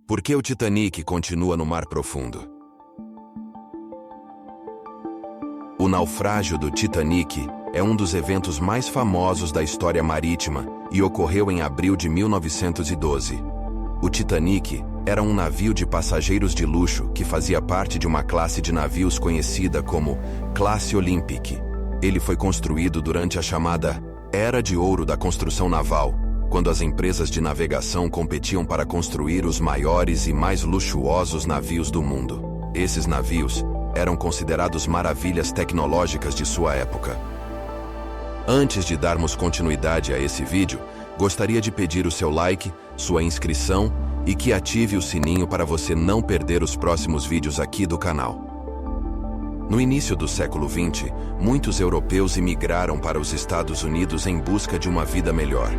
Por que o Titanic continua no mar profundo? O naufrágio do Titanic é um dos eventos mais famosos da história marítima e ocorreu em abril de 1912. O Titanic era um navio de passageiros de luxo que fazia parte de uma classe de navios conhecida como Classe Olympic. Ele foi construído durante a chamada Era de Ouro da Construção Naval, quando as empresas de navegação competiam para construir os maiores e mais luxuosos navios do mundo. Esses navios eram considerados maravilhas tecnológicas de sua época. Antes de darmos continuidade a esse vídeo, gostaria de pedir o seu like, sua inscrição e que ative o sininho para você não perder os próximos vídeos aqui do canal. No início do século XX, muitos europeus imigraram para os Estados Unidos em busca de uma vida melhor.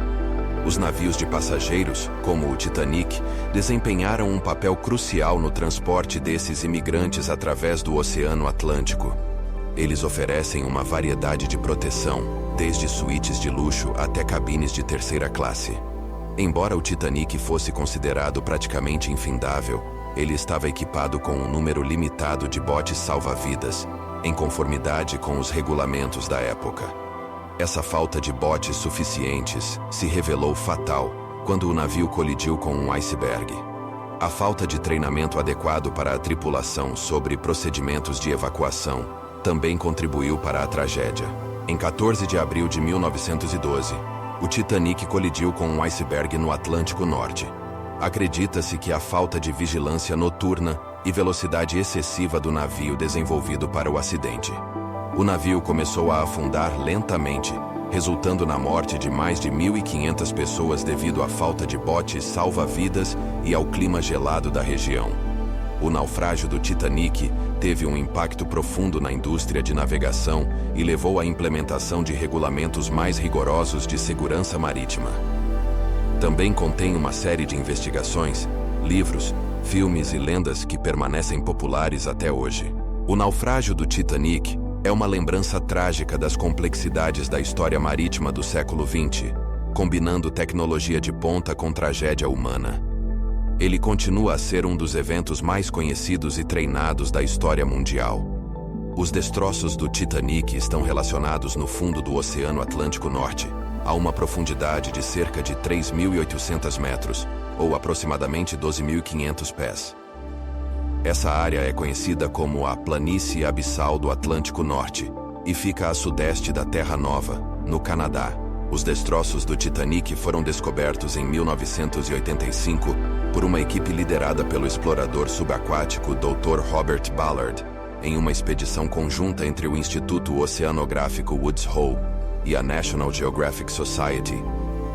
Os navios de passageiros, como o Titanic, desempenharam um papel crucial no transporte desses imigrantes através do Oceano Atlântico. Eles oferecem uma variedade de proteção, desde suítes de luxo até cabines de terceira classe. Embora o Titanic fosse considerado praticamente infindável, ele estava equipado com um número limitado de botes salva-vidas, em conformidade com os regulamentos da época. Essa falta de botes suficientes se revelou fatal quando o navio colidiu com um iceberg. A falta de treinamento adequado para a tripulação sobre procedimentos de evacuação também contribuiu para a tragédia. Em 14 de abril de 1912, o Titanic colidiu com um iceberg no Atlântico Norte. Acredita-se que a falta de vigilância noturna e velocidade excessiva do navio desenvolvido para o acidente. O navio começou a afundar lentamente, resultando na morte de mais de 1.500 pessoas devido à falta de botes salva-vidas e ao clima gelado da região. O naufrágio do Titanic teve um impacto profundo na indústria de navegação e levou à implementação de regulamentos mais rigorosos de segurança marítima. Também contém uma série de investigações, livros, filmes e lendas que permanecem populares até hoje. O naufrágio do Titanic é uma lembrança trágica das complexidades da história marítima do século XX, combinando tecnologia de ponta com tragédia humana. Ele continua a ser um dos eventos mais conhecidos e treinados da história mundial. Os destroços do Titanic estão relacionados no fundo do Oceano Atlântico Norte, a uma profundidade de cerca de 3.800 metros, ou aproximadamente 12.500 pés. Essa área é conhecida como a Planície Abissal do Atlântico Norte e fica a sudeste da Terra Nova, no Canadá. Os destroços do Titanic foram descobertos em 1985 por uma equipe liderada pelo explorador subaquático Dr. Robert Ballard, em uma expedição conjunta entre o Instituto Oceanográfico Woods Hole e a National Geographic Society.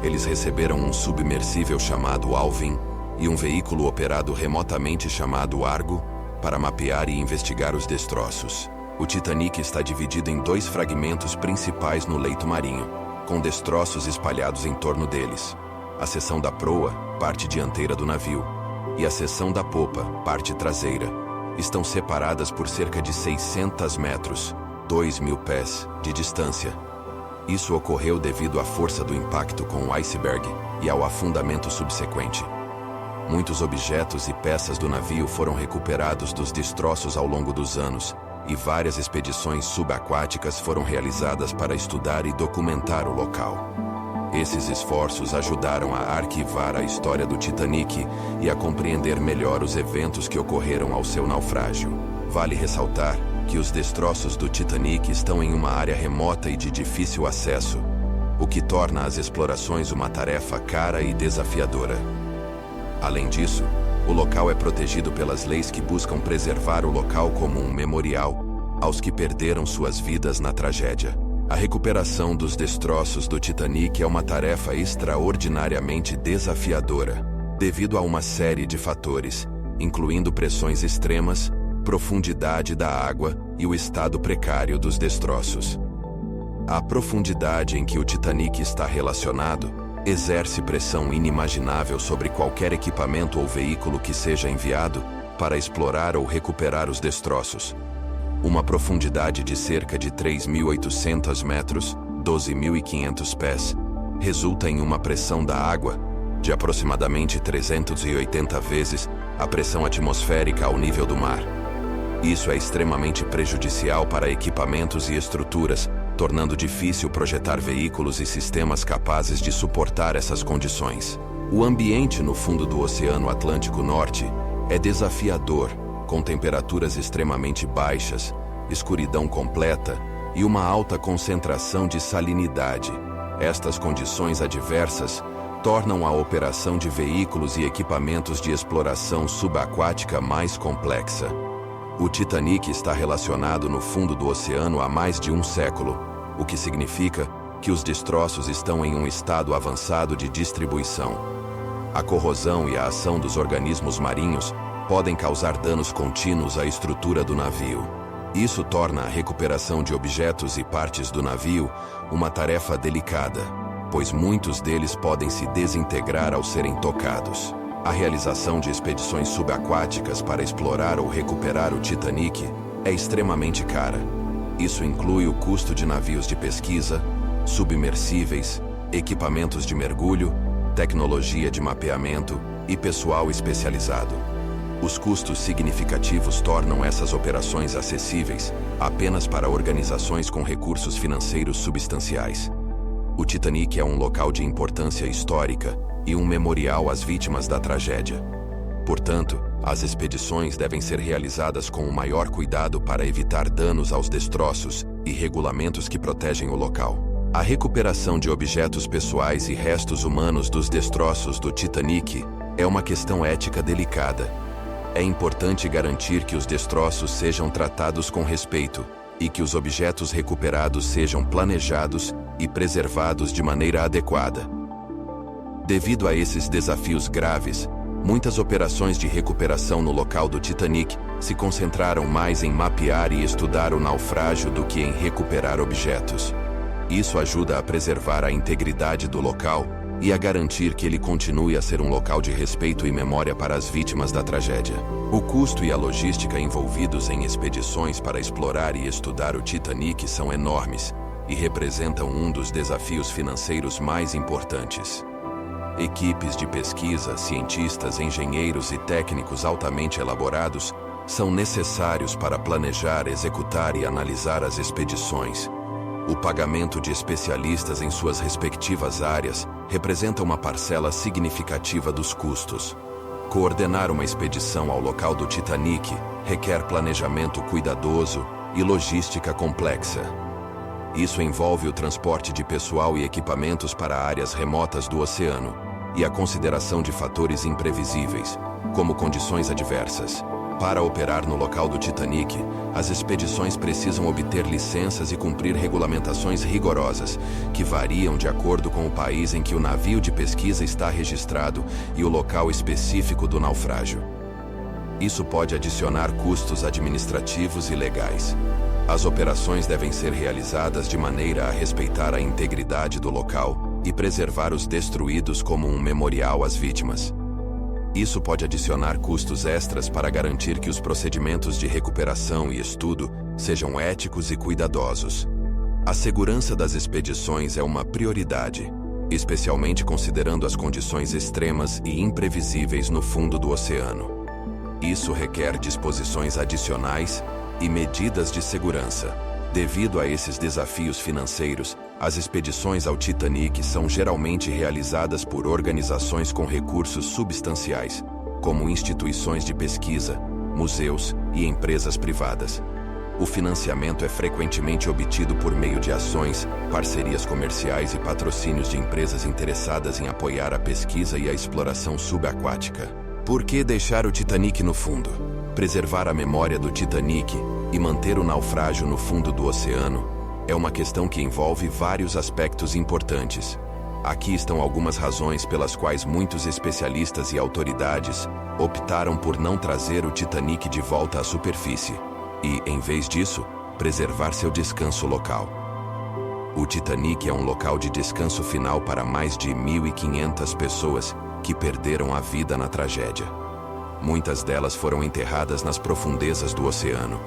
Eles receberam um submersível chamado Alvin e um veículo operado remotamente chamado Argo para mapear e investigar os destroços. O Titanic está dividido em dois fragmentos principais no leito marinho, com destroços espalhados em torno deles. A seção da proa, parte dianteira do navio, e a seção da popa, parte traseira, estão separadas por cerca de 600 metros, 2.000 pés, de distância. Isso ocorreu devido à força do impacto com o iceberg e ao afundamento subsequente. Muitos objetos e peças do navio foram recuperados dos destroços ao longo dos anos, e várias expedições subaquáticas foram realizadas para estudar e documentar o local. Esses esforços ajudaram a arquivar a história do Titanic e a compreender melhor os eventos que ocorreram ao seu naufrágio. Vale ressaltar que os destroços do Titanic estão em uma área remota e de difícil acesso, o que torna as explorações uma tarefa cara e desafiadora. Além disso, o local é protegido pelas leis que buscam preservar o local como um memorial aos que perderam suas vidas na tragédia. A recuperação dos destroços do Titanic é uma tarefa extraordinariamente desafiadora, devido a uma série de fatores, incluindo pressões extremas, profundidade da água e o estado precário dos destroços. A profundidade em que o Titanic está relacionado exerce pressão inimaginável sobre qualquer equipamento ou veículo que seja enviado para explorar ou recuperar os destroços. Uma profundidade de cerca de 3.800 metros, 12.500 pés, resulta em uma pressão da água de aproximadamente 380 vezes a pressão atmosférica ao nível do mar. Isso é extremamente prejudicial para equipamentos e estruturas, tornando difícil projetar veículos e sistemas capazes de suportar essas condições. O ambiente no fundo do Oceano Atlântico Norte é desafiador, com temperaturas extremamente baixas, escuridão completa e uma alta concentração de salinidade. Estas condições adversas tornam a operação de veículos e equipamentos de exploração subaquática mais complexa. O Titanic está relacionado no fundo do oceano há mais de um século, o que significa que os destroços estão em um estado avançado de distribuição. A corrosão e a ação dos organismos marinhos podem causar danos contínuos à estrutura do navio. Isso torna a recuperação de objetos e partes do navio uma tarefa delicada, pois muitos deles podem se desintegrar ao serem tocados. A realização de expedições subaquáticas para explorar ou recuperar o Titanic é extremamente cara. Isso inclui o custo de navios de pesquisa, submersíveis, equipamentos de mergulho, tecnologia de mapeamento e pessoal especializado. Os custos significativos tornam essas operações acessíveis apenas para organizações com recursos financeiros substanciais. O Titanic é um local de importância histórica e um memorial às vítimas da tragédia. Portanto, as expedições devem ser realizadas com o maior cuidado para evitar danos aos destroços e regulamentos que protegem o local. A recuperação de objetos pessoais e restos humanos dos destroços do Titanic é uma questão ética delicada. É importante garantir que os destroços sejam tratados com respeito e que os objetos recuperados sejam planejados e preservados de maneira adequada. Devido a esses desafios graves, muitas operações de recuperação no local do Titanic se concentraram mais em mapear e estudar o naufrágio do que em recuperar objetos. Isso ajuda a preservar a integridade do local e a garantir que ele continue a ser um local de respeito e memória para as vítimas da tragédia. O custo e a logística envolvidos em expedições para explorar e estudar o Titanic são enormes e representam um dos desafios financeiros mais importantes. Equipes de pesquisa, cientistas, engenheiros e técnicos altamente elaborados são necessários para planejar, executar e analisar as expedições. O pagamento de especialistas em suas respectivas áreas representa uma parcela significativa dos custos. Coordenar uma expedição ao local do Titanic requer planejamento cuidadoso e logística complexa. Isso envolve o transporte de pessoal e equipamentos para áreas remotas do oceano e a consideração de fatores imprevisíveis, como condições adversas. Para operar no local do Titanic, as expedições precisam obter licenças e cumprir regulamentações rigorosas, que variam de acordo com o país em que o navio de pesquisa está registrado e o local específico do naufrágio. Isso pode adicionar custos administrativos e legais. As operações devem ser realizadas de maneira a respeitar a integridade do local e preservar os destruídos como um memorial às vítimas. Isso pode adicionar custos extras para garantir que os procedimentos de recuperação e estudo sejam éticos e cuidadosos. A segurança das expedições é uma prioridade, especialmente considerando as condições extremas e imprevisíveis no fundo do oceano. Isso requer disposições adicionais e medidas de segurança. Devido a esses desafios financeiros, as expedições ao Titanic são geralmente realizadas por organizações com recursos substanciais, como instituições de pesquisa, museus e empresas privadas. O financiamento é frequentemente obtido por meio de ações, parcerias comerciais e patrocínios de empresas interessadas em apoiar a pesquisa e a exploração subaquática. Por que deixar o Titanic no fundo? Preservar a memória do Titanic e manter o naufrágio no fundo do oceano é uma questão que envolve vários aspectos importantes. Aqui estão algumas razões pelas quais muitos especialistas e autoridades optaram por não trazer o Titanic de volta à superfície e, em vez disso, preservar seu descanso local. O Titanic é um local de descanso final para mais de 1.500 pessoas que perderam a vida na tragédia. Muitas delas foram enterradas nas profundezas do oceano.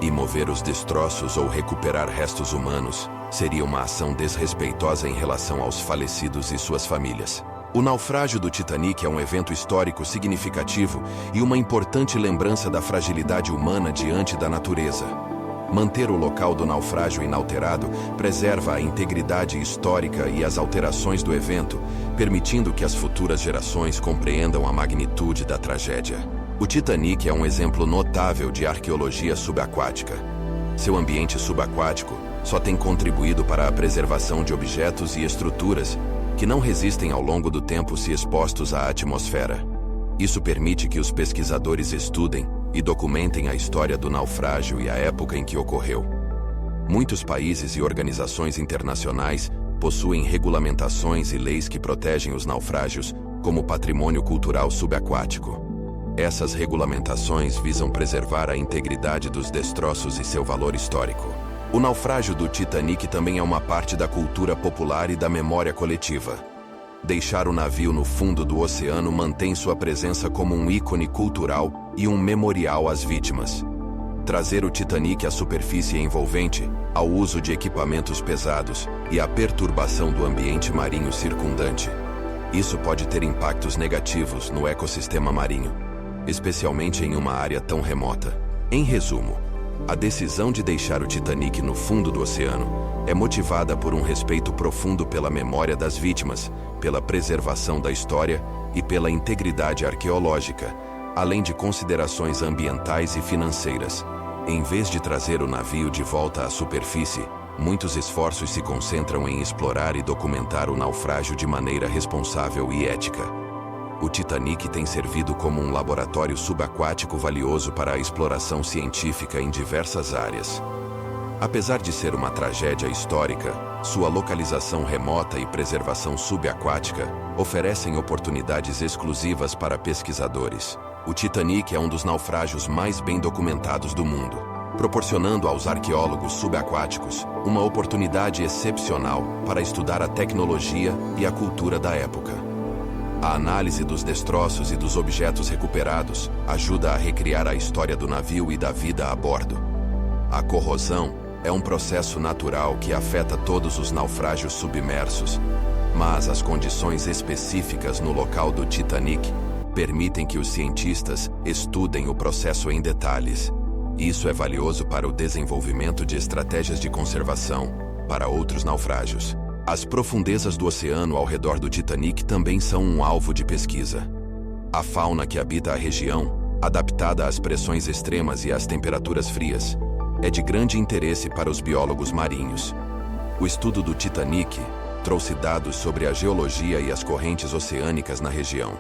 E mover os destroços ou recuperar restos humanos seria uma ação desrespeitosa em relação aos falecidos e suas famílias. O naufrágio do Titanic é um evento histórico significativo e uma importante lembrança da fragilidade humana diante da natureza. Manter o local do naufrágio inalterado preserva a integridade histórica e as alterações do evento, permitindo que as futuras gerações compreendam a magnitude da tragédia. O Titanic é um exemplo notável de arqueologia subaquática. Seu ambiente subaquático só tem contribuído para a preservação de objetos e estruturas que não resistem ao longo do tempo se expostos à atmosfera. Isso permite que os pesquisadores estudem e documentem a história do naufrágio e a época em que ocorreu. Muitos países e organizações internacionais possuem regulamentações e leis que protegem os naufrágios como patrimônio cultural subaquático. Essas regulamentações visam preservar a integridade dos destroços e seu valor histórico. O naufrágio do Titanic também é uma parte da cultura popular e da memória coletiva. Deixar o navio no fundo do oceano mantém sua presença como um ícone cultural e um memorial às vítimas. Trazer o Titanic à superfície envolvente, ao uso de equipamentos pesados e à perturbação do ambiente marinho circundante. Isso pode ter impactos negativos no ecossistema marinho, especialmente em uma área tão remota. Em resumo, a decisão de deixar o Titanic no fundo do oceano é motivada por um respeito profundo pela memória das vítimas, pela preservação da história e pela integridade arqueológica, além de considerações ambientais e financeiras. Em vez de trazer o navio de volta à superfície, muitos esforços se concentram em explorar e documentar o naufrágio de maneira responsável e ética. O Titanic tem servido como um laboratório subaquático valioso para a exploração científica em diversas áreas. Apesar de ser uma tragédia histórica, sua localização remota e preservação subaquática oferecem oportunidades exclusivas para pesquisadores. O Titanic é um dos naufrágios mais bem documentados do mundo, proporcionando aos arqueólogos subaquáticos uma oportunidade excepcional para estudar a tecnologia e a cultura da época. A análise dos destroços e dos objetos recuperados ajuda a recriar a história do navio e da vida a bordo. A corrosão é um processo natural que afeta todos os naufrágios submersos, mas as condições específicas no local do Titanic permitem que os cientistas estudem o processo em detalhes. Isso é valioso para o desenvolvimento de estratégias de conservação para outros naufrágios. As profundezas do oceano ao redor do Titanic também são um alvo de pesquisa. A fauna que habita a região, adaptada às pressões extremas e às temperaturas frias, é de grande interesse para os biólogos marinhos. O estudo do Titanic trouxe dados sobre a geologia e as correntes oceânicas na região.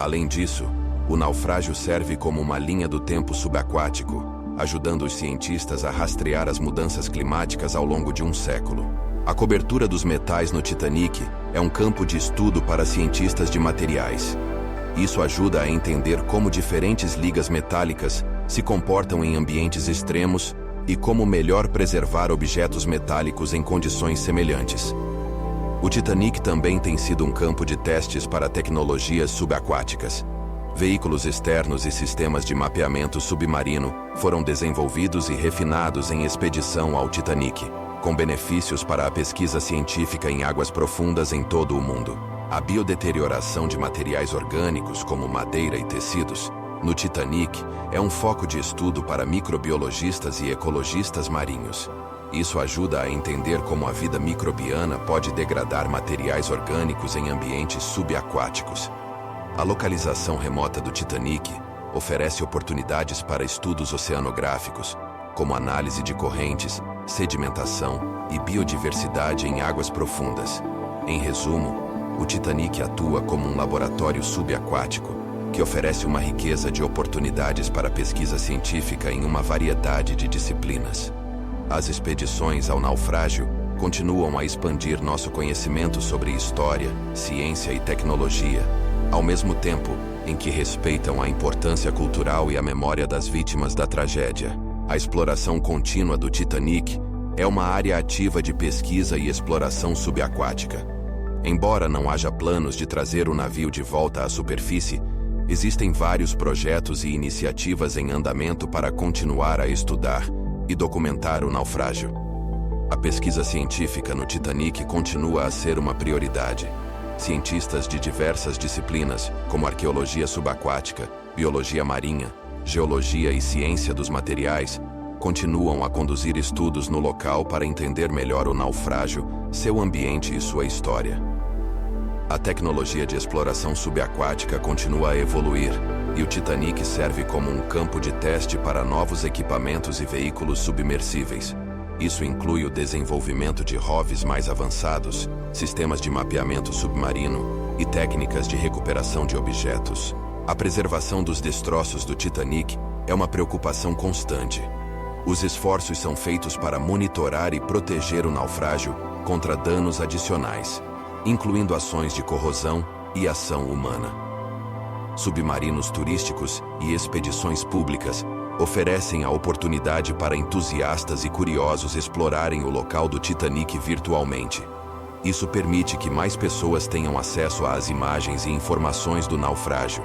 Além disso, o naufrágio serve como uma linha do tempo subaquático, ajudando os cientistas a rastrear as mudanças climáticas ao longo de um século. A cobertura dos metais no Titanic é um campo de estudo para cientistas de materiais. Isso ajuda a entender como diferentes ligas metálicas se comportam em ambientes extremos e como melhor preservar objetos metálicos em condições semelhantes. O Titanic também tem sido um campo de testes para tecnologias subaquáticas. Veículos externos e sistemas de mapeamento submarino foram desenvolvidos e refinados em expedição ao Titanic, com benefícios para a pesquisa científica em águas profundas em todo o mundo. A biodeterioração de materiais orgânicos, como madeira e tecidos, no Titanic é um foco de estudo para microbiologistas e ecologistas marinhos. Isso ajuda a entender como a vida microbiana pode degradar materiais orgânicos em ambientes subaquáticos. A localização remota do Titanic oferece oportunidades para estudos oceanográficos, como análise de correntes, sedimentação e biodiversidade em águas profundas. Em resumo, o Titanic atua como um laboratório subaquático que oferece uma riqueza de oportunidades para pesquisa científica em uma variedade de disciplinas. As expedições ao naufrágio continuam a expandir nosso conhecimento sobre história, ciência e tecnologia, ao mesmo tempo em que respeitam a importância cultural e a memória das vítimas da tragédia. A exploração contínua do Titanic é uma área ativa de pesquisa e exploração subaquática. Embora não haja planos de trazer o navio de volta à superfície, existem vários projetos e iniciativas em andamento para continuar a estudar e documentar o naufrágio. A pesquisa científica no Titanic continua a ser uma prioridade, cientistas de diversas disciplinas, como arqueologia subaquática, biologia marinha, geologia e ciência dos materiais, continuam a conduzir estudos no local para entender melhor o naufrágio, seu ambiente e sua história. A tecnologia de exploração subaquática continua a evoluir, e o Titanic serve como um campo de teste para novos equipamentos e veículos submersíveis. Isso inclui o desenvolvimento de ROVs mais avançados, sistemas de mapeamento submarino e técnicas de recuperação de objetos. A preservação dos destroços do Titanic é uma preocupação constante. Os esforços são feitos para monitorar e proteger o naufrágio contra danos adicionais, incluindo ações de corrosão e ação humana. Submarinos turísticos e expedições públicas oferecem a oportunidade para entusiastas e curiosos explorarem o local do Titanic virtualmente. Isso permite que mais pessoas tenham acesso às imagens e informações do naufrágio.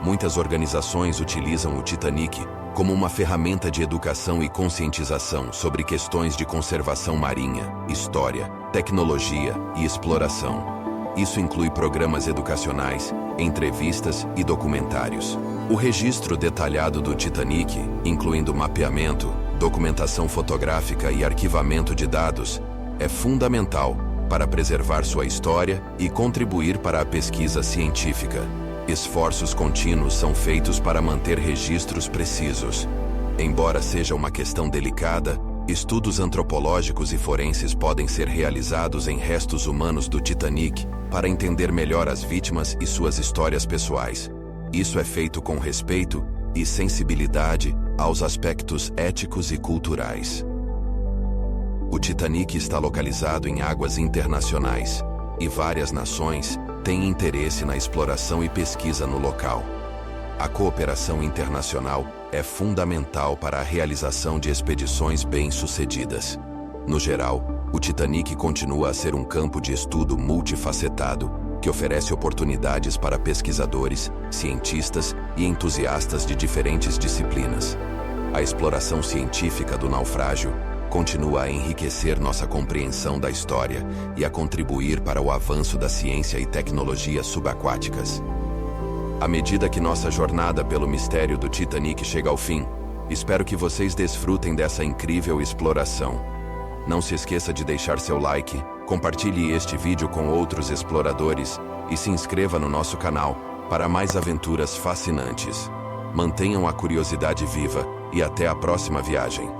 Muitas organizações utilizam o Titanic como uma ferramenta de educação e conscientização sobre questões de conservação marinha, história, tecnologia e exploração. Isso inclui programas educacionais, entrevistas e documentários. O registro detalhado do Titanic, incluindo mapeamento, documentação fotográfica e arquivamento de dados, é fundamental para preservar sua história e contribuir para a pesquisa científica. Esforços contínuos são feitos para manter registros precisos. Embora seja uma questão delicada, estudos antropológicos e forenses podem ser realizados em restos humanos do Titanic para entender melhor as vítimas e suas histórias pessoais. Isso é feito com respeito e sensibilidade aos aspectos éticos e culturais. O Titanic está localizado em águas internacionais, e várias nações têm interesse na exploração e pesquisa no local. A cooperação internacional é fundamental para a realização de expedições bem-sucedidas. No geral, o Titanic continua a ser um campo de estudo multifacetado que oferece oportunidades para pesquisadores, cientistas e entusiastas de diferentes disciplinas. A exploração científica do naufrágio continua a enriquecer nossa compreensão da história e a contribuir para o avanço da ciência e tecnologia subaquáticas. À medida que nossa jornada pelo mistério do Titanic chega ao fim, espero que vocês desfrutem dessa incrível exploração. Não se esqueça de deixar seu like, compartilhe este vídeo com outros exploradores e se inscreva no nosso canal para mais aventuras fascinantes. Mantenham a curiosidade viva e até a próxima viagem.